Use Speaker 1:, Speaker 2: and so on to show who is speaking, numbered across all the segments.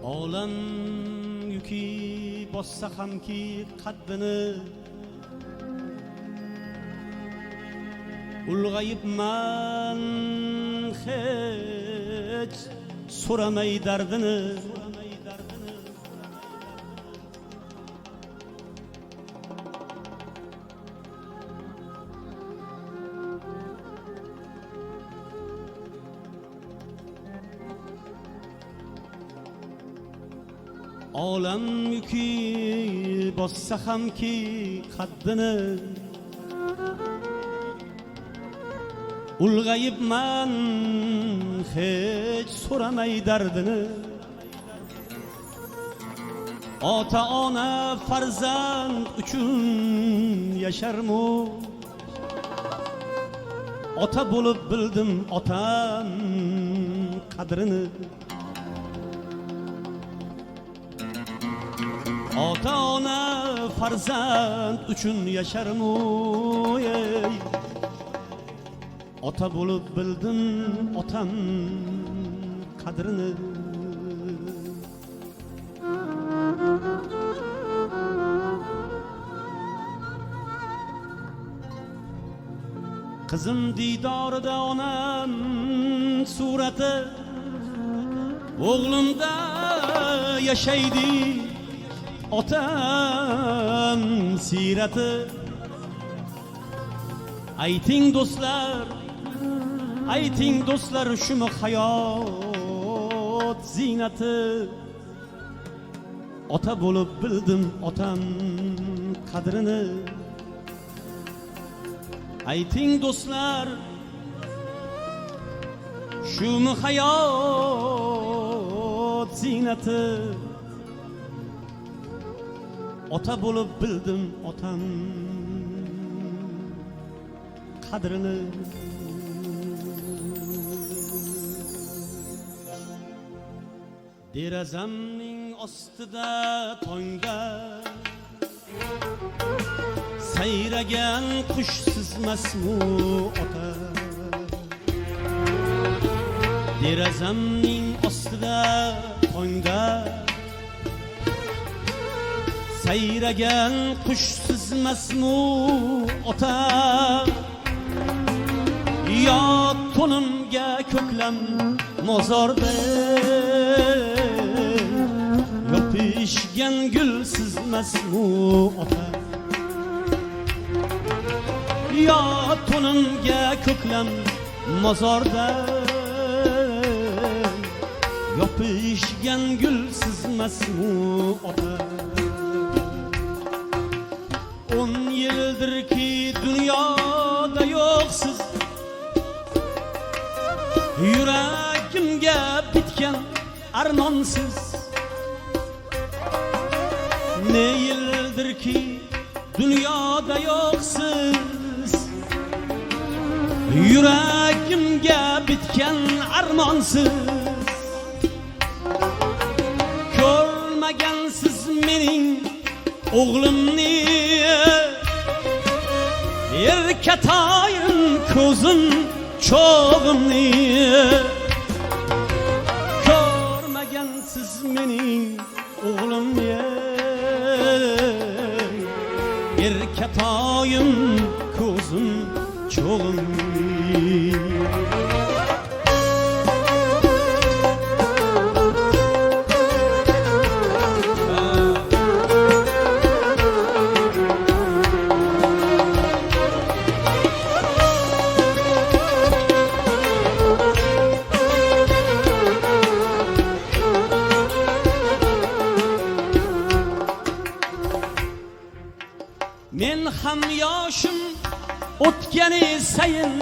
Speaker 1: olam yuki bossa hamki qaddini ulg'ayibman hech so'ramay dardini olam yuki bossa hamki qaddini ulg'ayibman hech so'ramay dardini ota ona farzand uchun yasharmu ota bo'lib bildim otam qadrini ota ona farzand uchun yasharmu ota bo'lib bildim otam qadrini qizim diydorida onam surati o'g'limda yashaydi otam siyrati ayting do'stlar shumi hayot ziynati ota bo'lib bildim otam qadrini ayting do'stlar shumi hayot ziynati ota bo'lib bildim otam qadrini derazamning ostida tongda sayragan qush sizmasmu ota derazamning ostida tongda sayragan qush sizmasmu ota yo to'nimga ko'klam mozorda yopishgan gul sizmasmu ota yo to'nimga ko'klam mozorda yopishgan gul sizmasmu ota 10 yildirki dunyoda yo'qsiz yuragimga bitgan armonsiz ne yildirki dunyoda yo'qsiz yuragimga bitgan armonsiz ko'rmagansiz mening o'g'limni erkatoyim ko'zim cho'g'imni ko'rmagansiz mening o'g'limni erkatoyim ko'zim cho'g'imni men ham yoshim o'tgani sayin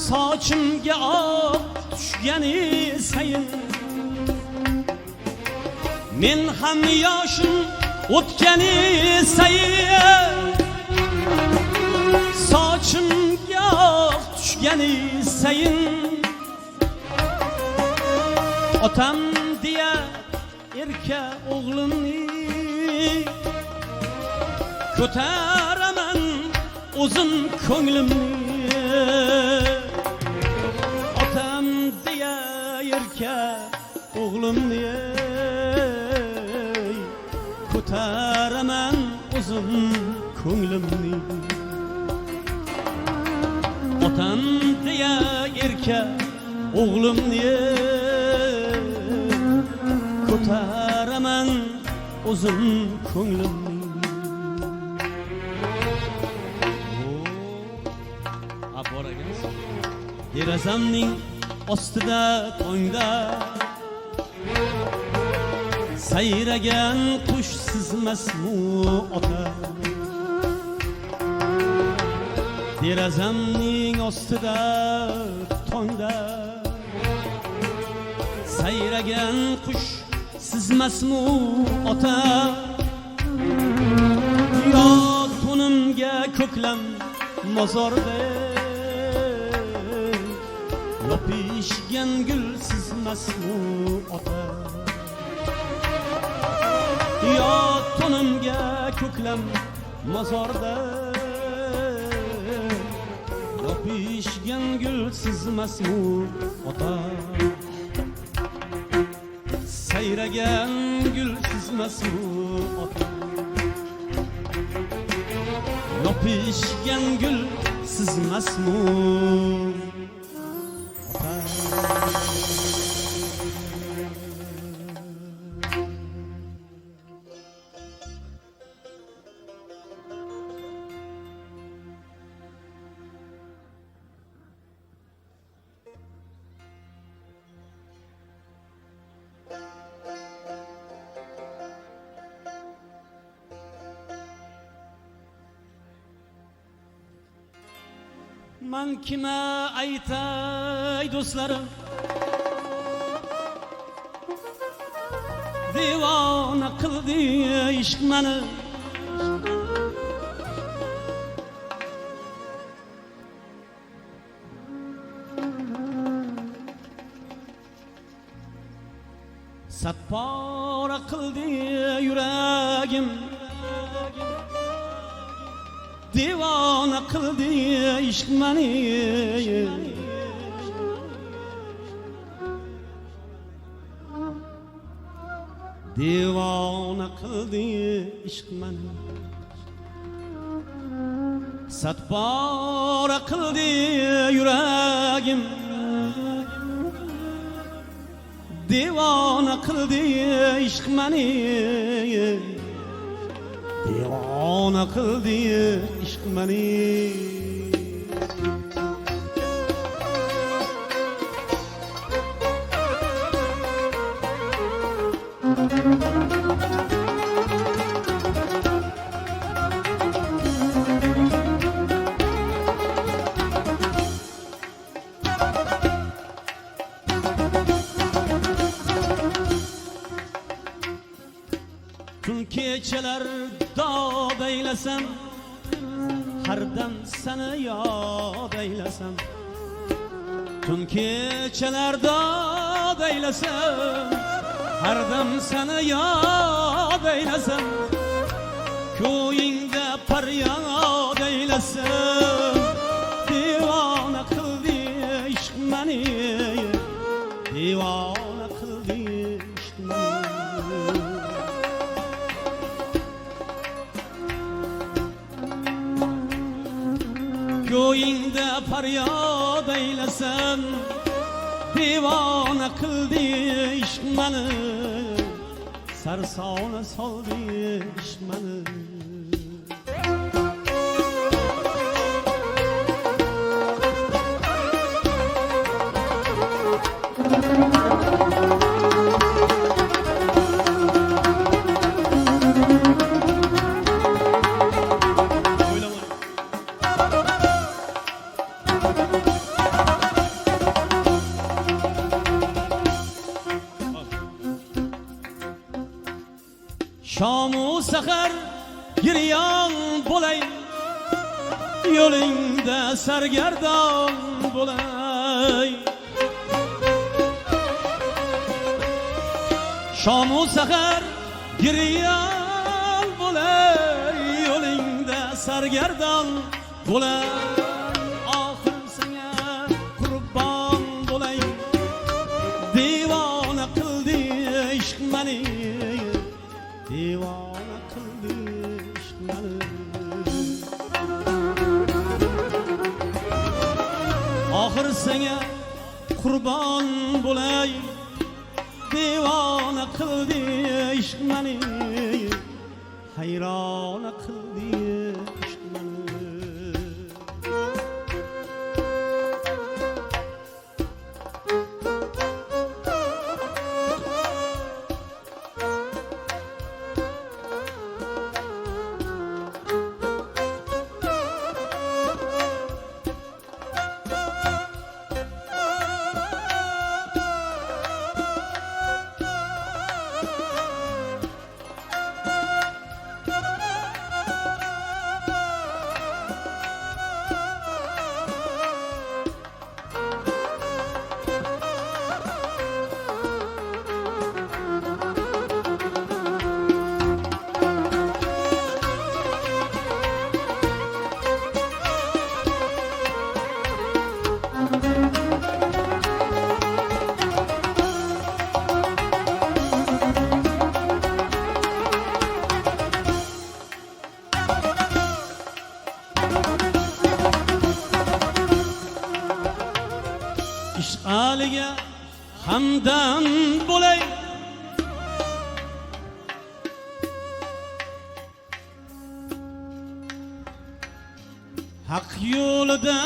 Speaker 1: sochimga oq tushgani sayin men ham yoshim o'tgani sayin sochimga oq tushgani sayin otam deya erka o'g'limni ko'taraman o'zim ko'nglimni otam deya erka o'g'limni ko'taraman uzun ko'nglimni otam deya erka o'g'limni ko'taraman uzun ko'nglimni derazamning ostida tongda sayragan qush sizmasmu ota derazamning ostida tongda sayragan qush sizmasmu ota yo to'nimga ko'klam mozorda yopishgan gul sizmasmu ota yo to'nimga ko'klam mozorda yopishgan gul sizmasmu ota sayragan gul sizmasmu ota yopishgan gul sizmasmu man kime aytay do'stlarim devona qildi ishq mani satpora qildi yuragim devona qildi ishq mani devona qildi ishq mani satpora qildi yuragim devona qildi ishq mani devona qildi ishq mani tun kechalar dod eylasam har dam seni yod eylasam tun kechalar dod eylasam har dam seni yod eylasam ko'yingda faryod eylasam devona qildi ishq mani devona qildi ishq mani ko'yingda faryod eylasam devona qildi ishq mani sarsona soldi ishq mani Şamu sahar giryan bo'lay yo'lingda sargardon bo'lay Şamu sahar giryan bo'lay yo'lingda sargardon bo'lay oxir senga qurbon bo'lay devona qildi ishqmani oxir senga qurbon bo'lay devona qildi ishq mani hayron qildi ishq mani ishqaliga hamdam bo'lay haq yo'lida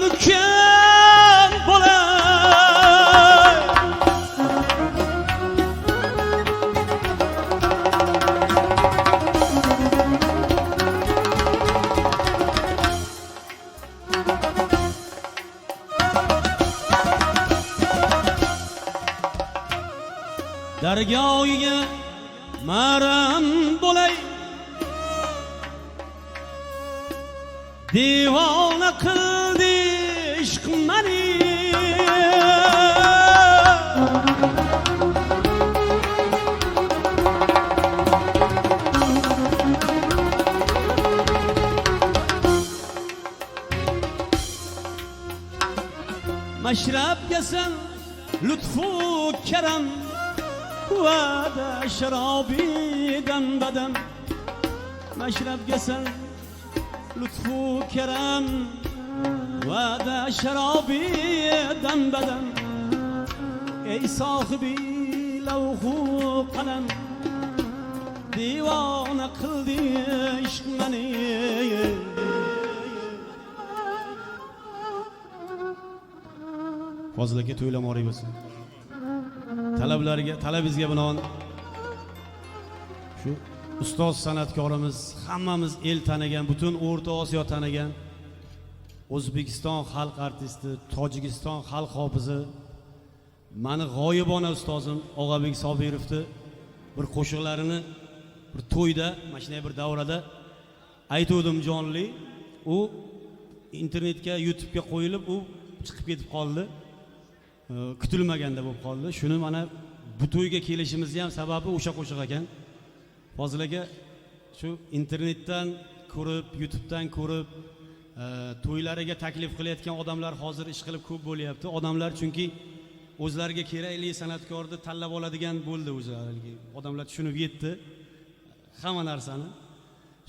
Speaker 1: mukim bo'lay dargohiga maram bo'lay devona qildi ishq mani mashrabga sen lutfu karam vada sharobidan badam mashrabga sen lutfu karam vada sharobidan badam ey sohibi lavhu qalam devona qildi ishq mani Fozil aka to'ylamoqlik bo'lsin talabingizga binoan shu ustoz san'atkorimiz hammamiz el tanigan butun O'rta Osiyo tanigan O'zbekiston xalq artisti Tojikiston xalq hofizi mani g'oyibona ustozim Og'abek Sobirovni bir qo'shiqlarini bir to'yda mana shunday bir davrada aytuvdim jonli u internetga YouTube'ga qo'yilib u chiqib ketib qoldi kutilmaganda bo'lib qoldi shuni mana bu to'yga kelishimizni ham sababi o'sha qo'shiq ekan Fozil aka shu internetdan ko'rib YouTube'dan ko'rib to'ylariga taklif qilayotgan odamlar hozir ish qilib ko'p bo'lyapti odamlar chunki o'zlariga kerakli san'atkorni tanlab oladigan bo'ldi o'zlariga odamlar tushunib yetdi hamma narsani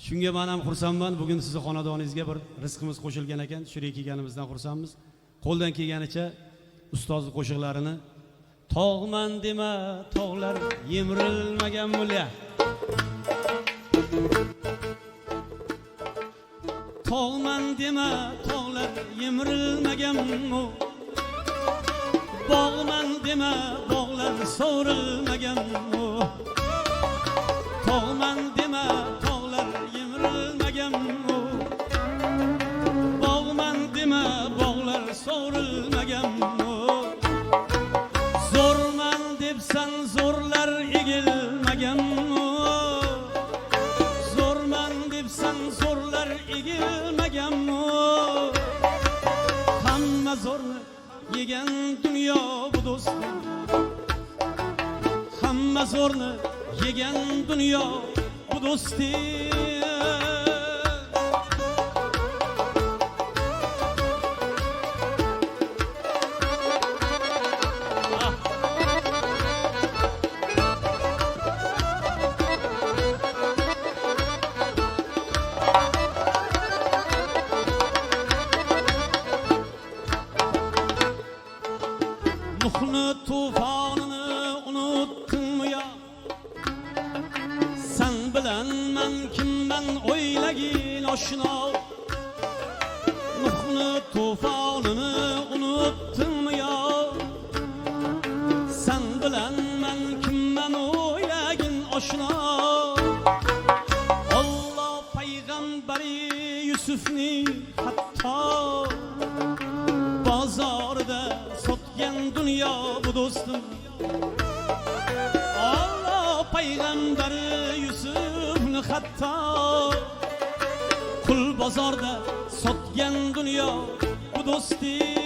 Speaker 1: shunga men ham xursandman bugun sizni xonadoningizga bir rizqimiz qo'shilgan ekan shunday kelganimizdan xursandmiz qo'ldan kelganicha ustozni qo'shiqlarini tog'man dema tog'lar yemirilmagan mulya tog'man dema tog'lar yemirilmagan mu bog'man dema bog'lar so'rilmagan mu tog'man dema tog'lar yemirilmagan mu bog'man dema bog'lar so'rilmagan mu zo'rman debsan zo'rlar egilmagan mu zo'rman debsan zo'rlar egilmagan mu hamma zo'rni yegan dunyo bu do'stim hamma zo'rni yegan dunyo bu do'stim kimman o'ylagin oshno, Nuhni tufonini unutdimmi yo? Sen bilan men kimman o'ylagin oshno, Alloh payg'ambari Yusufni hatto bozorda sotgan dunyo bu do'stim. Alloh payg'ambari Yusufni hatto qul bozorda sotgan dunyo bu do'stim.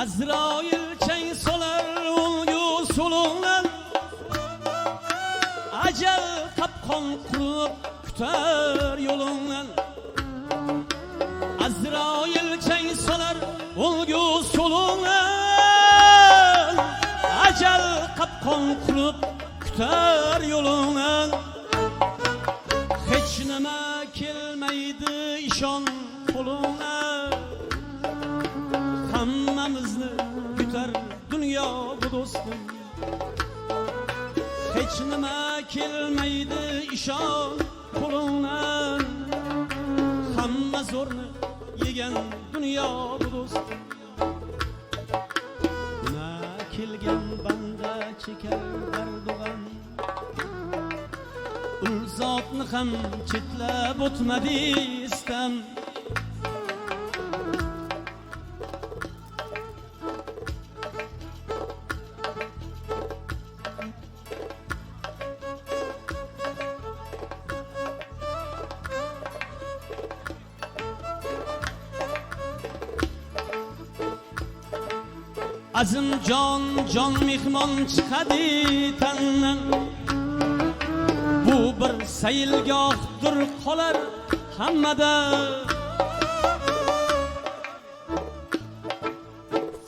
Speaker 1: Azrail chang solar o'lgu so'lundan, ajal qopqon qurib kutar yo'lundan. Azrail chang solar o'lgu so'lundan, ajal qopqon qurib kutar yo'lundan. Hech nima kelmaydi ishon qo'lundan, hammamizni kutar dunyo bu do'stim. Hech nima kelmaydi ishon qo'lingdan, hamma zo'rni yegan dunyo bu do'stim. Na kelgan banda chekar dardug'am, ul zotni ham chetlab o'tmadi istam. Azim jon mehmon chiqadi tandan, bu bir sayilgohdir qolar hammada.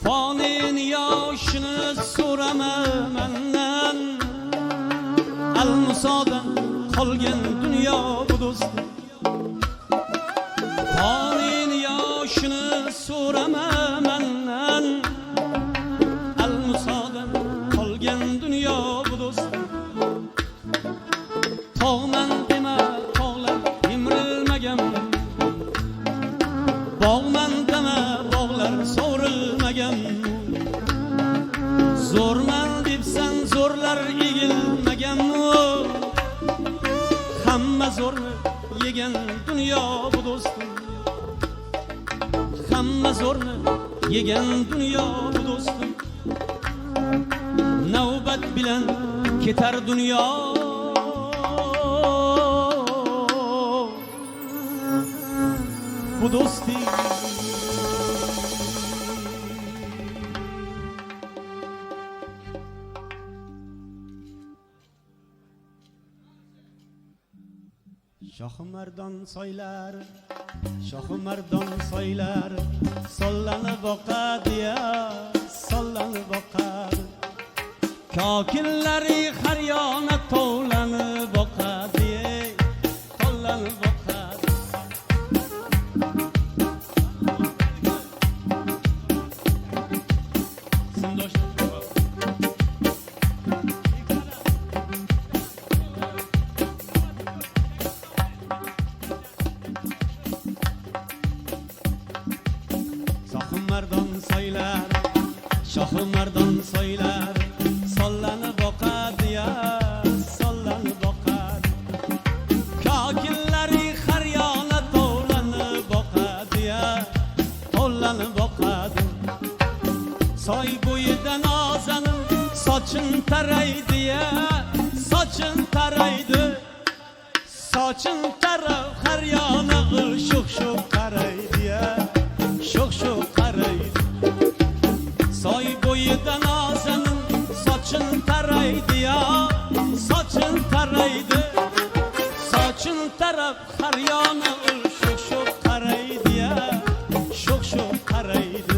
Speaker 1: Fonin yoshini so'rama mendan, al-musodan qolgan dunyo bu do'stim. Fonin yoshini so'rama mendan, al-musodan qolgan dunyo bu do'stim. Tog'man dema tog'lar emrilmagan, bog'man dema bog'lar so'rilmagan. Zo'rman debsan zo'rlar egilmagan, hamma zo'rni yegan dunyo bu do'stim. Hamma zo'rni yegan dunyo bu do'stim. Navbat bilan ketar dunyo bu do'stim. Shohimardon soylar, shohimardon soylar sollanib boqadi ya, sollanib boqadi. Kokillari har yana tovlanib boqadi, tovlanib boqadi. Shohimardon soylar, shohimardon soylar sollanib boqadi ya, sollanib boqadi. Kokillari har yana tovlanib boqadi ya, tovlanib boqadi. Soy bo'yida nozanim sochim taraydi ya, sochim taraydi. Sochim tarab har yana sho'x-sho'x qaraydi ya, sho'x-sho'x qaraydi. Soy bo'yida nozanim sochim taraydi ya, sochim taraydi. Sochim tarab har yana sho'x-sho'x qaraydi ya, sho'x-sho'x qaraydi.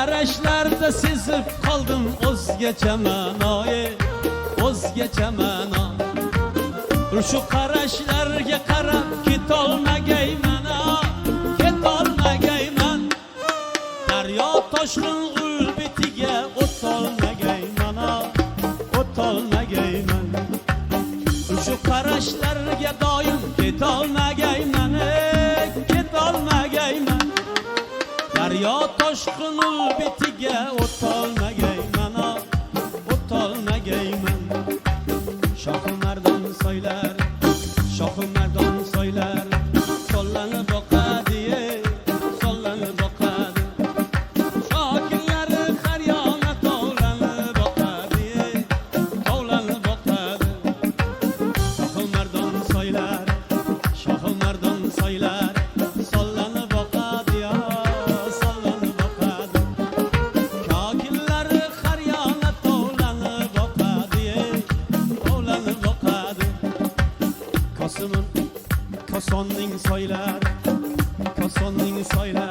Speaker 1: qarashlarda sezib qoldim o'zgacha ma'noyi, o'zgacha ma'no. Shu qarashlarga qarab ketolmagayman, ketolmagayman. Daryo toshqin ul betiga o'tolmagayman, o'tolmagayman. Shu qarashlarga doim ketolmagayman, ketolmagayman. Daryo toshqin ul betiga o'tolmagayman, o'tolmagayman. Shohi mardon soylar, shohi mardon soylar, sollanib boqadi, sollanib boqadi. Shokinlari har yona tovlanib boqadi, tovlanib boqadi. Shohi mardon soylar, shohi mardon soylar, sollanib boqadi, sollanib boqadi. Shokinlari har yona tovlanib boqadi, tovlanib boqadi. Kosimim kosonning soylari, kosonning soylari